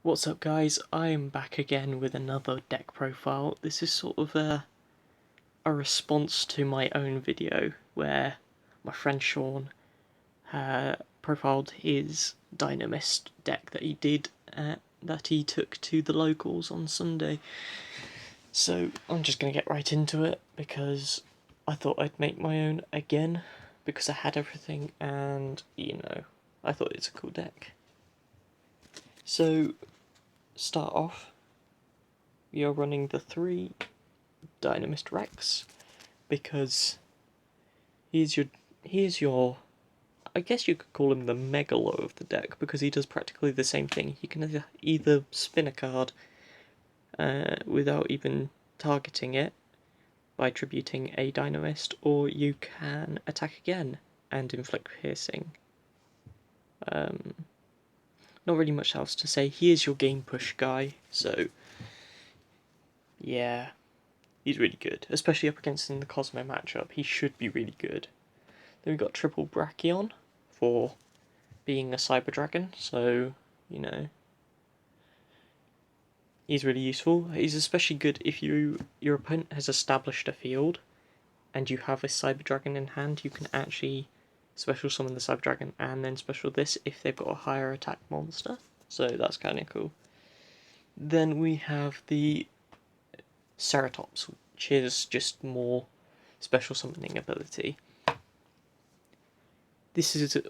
What's up guys, I'm back again with another deck profile. This is sort of a response to my own video where my friend Sean profiled his Dinomist deck that he did, that he took to the locals on Sunday. So I'm just going to get right into it because I thought I'd make my own again because I had everything and, I thought it's a cool deck. So start off, we are running the 3 Dinomist Rex because he's your I guess you could call him the Megalo of the deck because he does practically the same thing. You can either spin a card without even targeting it by tributing a Dinomist, or you can attack again and inflict piercing. Not really much else to say. He is your game push guy, so yeah, he's really good, especially up against in the Cosmo matchup. He should be really good. Then we've got triple Brachion for being a Cyber Dragon, so he's really useful. He's especially good if your opponent has established a field and you have a Cyber Dragon in hand. You can actually special summon the Cyber Dragon and then special this if they've got a higher attack monster, so that's kind of cool. Then we have the Ceratops, which is just more special summoning ability.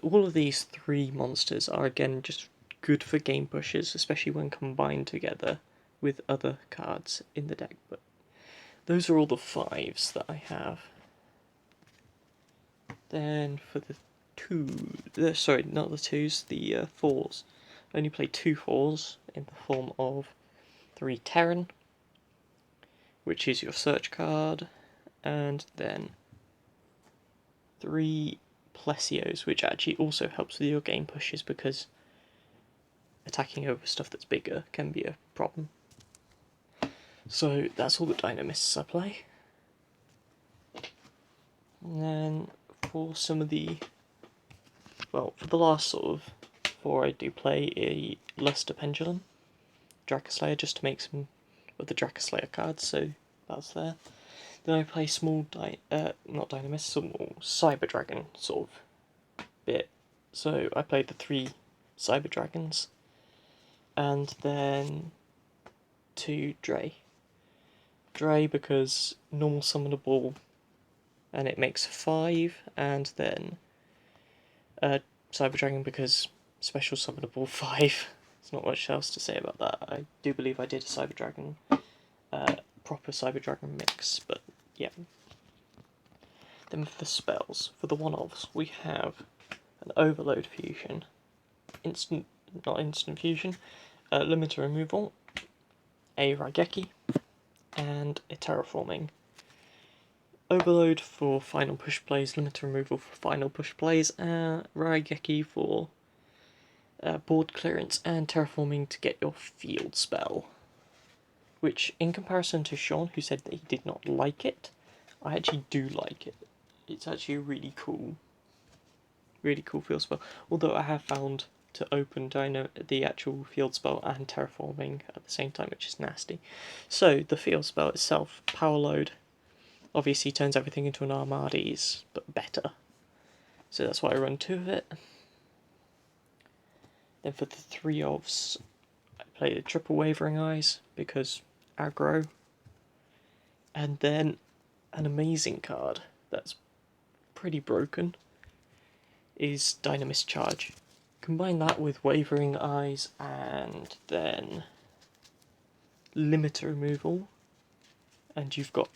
All of these 3 monsters are again just good for game pushes, especially when combined together with other cards in the deck. But those are all the 5s that I have. Then for the not the 2s, the 4s. I only play 2 4s in the form of 3 Terran, which is your search card, and then 3 Plesios, which actually also helps with your game pushes because attacking over stuff that's bigger can be a problem. So that's all the Dinomists I play. And then for some of the, for the last sort of 4, I do play a Luster Pendulum, Dracoslayer, just to make some of the Dracoslayer cards, so that's there. Then I play small not Dinomist, small Cyber Dragon sort of bit. So I played the 3 Cyber Dragons, and then 2 Dre. Dre because normal summonable, and it makes 5, and then Cyber Dragon because special summonable 5. There's not much else to say about that. I do believe I did a Cyber Dragon, proper Cyber Dragon mix, but yeah. Then for the spells, for the one-offs, we have an Overload Fusion, not instant fusion, limiter removal, a Raigeki, and a Terraforming. Overload for final push plays, limiter removal for final push plays, Raigeki for board clearance, and Terraforming to get your field spell. Which, in comparison to Sean, who said that he did not like it, I actually do like it. It's actually a really cool field spell. Although I have found to open the actual field spell and Terraforming at the same time, which is nasty. So the field spell itself, Power Load, obviously turns everything into an Armades, but better. So that's why I run 2 of it. Then for the 3 ofs, I play the triple Wavering Eyes because aggro. And then an amazing card that's pretty broken is Dinomist Charge. Combine that with Wavering Eyes and then limiter removal, and you've got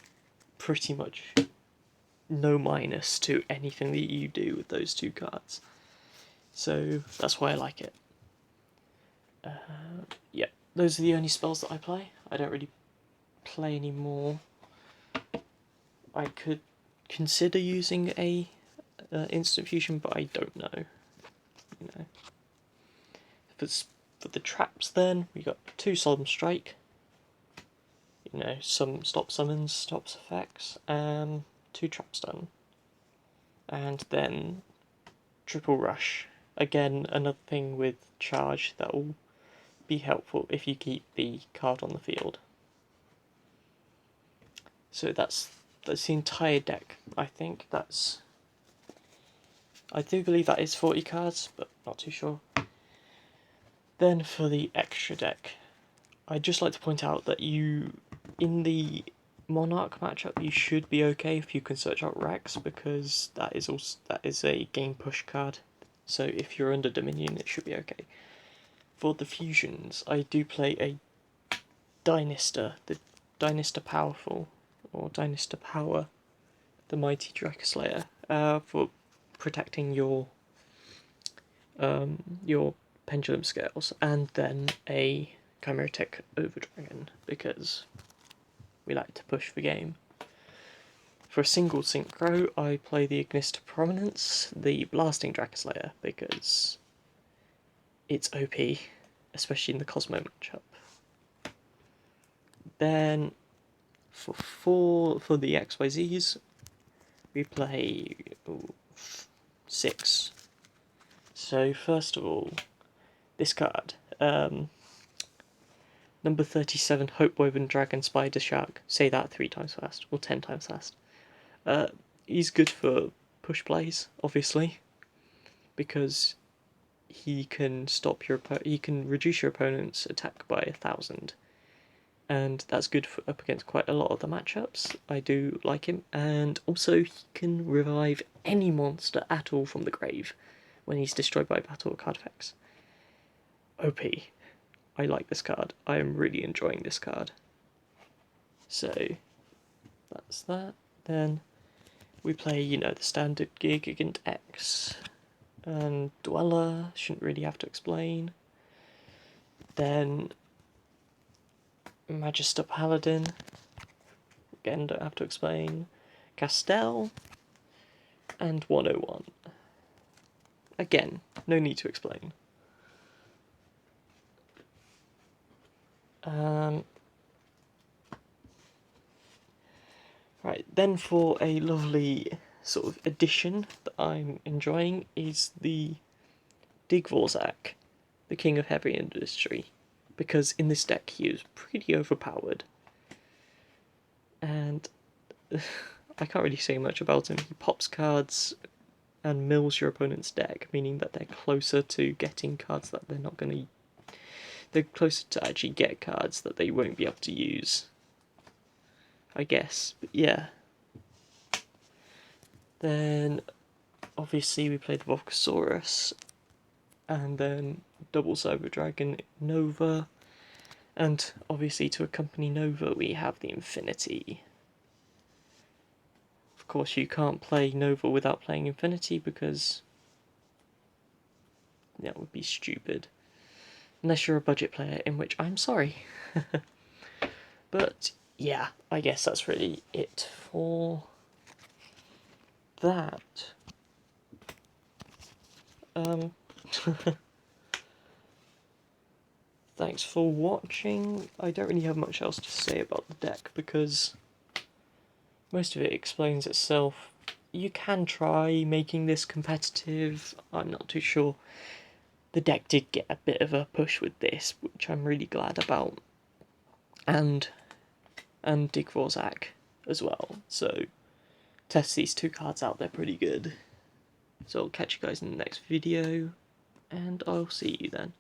pretty much no minus to anything that you do with those 2 cards. So that's why I like it. Yeah, those are the only spells that I play. I don't really play any more. I could consider using a instant fusion, but I don't know. For the traps, then we got 2 Solemn Strike. Some stop summons, stops effects, and 2 Trap Stun. And then triple Rush. Again, another thing with charge that will be helpful if you keep the card on the field. So that's the entire deck. I do believe that is 40 cards, but not too sure. Then for the extra deck, I'd just like to point out that in the Monarch matchup, you should be okay if you can search out Rex, because that is a game push card. So if you're under Dominion, it should be okay. For the fusions, I do play a Dinister, the Dinister Powerful, or Dinister Power, the Mighty Dracoslayer, for protecting your pendulum scales, and then a Chimeritic Overdragon, because we like to push the game. For a single synchro, I play the Ignista Prominence, the Blasting Dracoslayer, because it's OP, especially in the Cosmo matchup. Then for the XYZs, we play 6. So first of all, this card, number 37, Hope-Woven Dragon Spider Shark. Say that 3 times fast, or 10 times fast. He's good for push plays, obviously, because he can reduce your opponent's attack by 1,000, and that's good up against quite a lot of the matchups. I do like him, and also he can revive any monster at all from the grave when he's destroyed by battle or card effects. OP. I like this card. I am really enjoying this card. So that's that. Then we play, the standard Gigant X and Dweller. Shouldn't really have to explain. Then Magister Paladin. Again, don't have to explain. Castell and 101. Again, no need to explain. Right, then for a lovely sort of addition that I'm enjoying is the Digvorzak, the King of Heavy Industry, because in this deck he is pretty overpowered, and I can't really say much about him. He pops cards and mills your opponent's deck, meaning that they're closer to getting cards that they're closer to actually get cards that they won't be able to use, I guess. But yeah. Then obviously we play the Volcasaurus, and then double Cyber Dragon Nova, and obviously to accompany Nova we have the Infinity. Of course you can't play Nova without playing Infinity, because that would be stupid. Unless you're a budget player, in which I'm sorry. But yeah, I guess that's really it for that. Thanks for watching. I don't really have much else to say about the deck, because most of it explains itself. You can try making this competitive, I'm not too sure. The deck did get a bit of a push with this, which I'm really glad about. And Digvorzak as well. So test these 2 cards out, they're pretty good. So I'll catch you guys in the next video, and I'll see you then.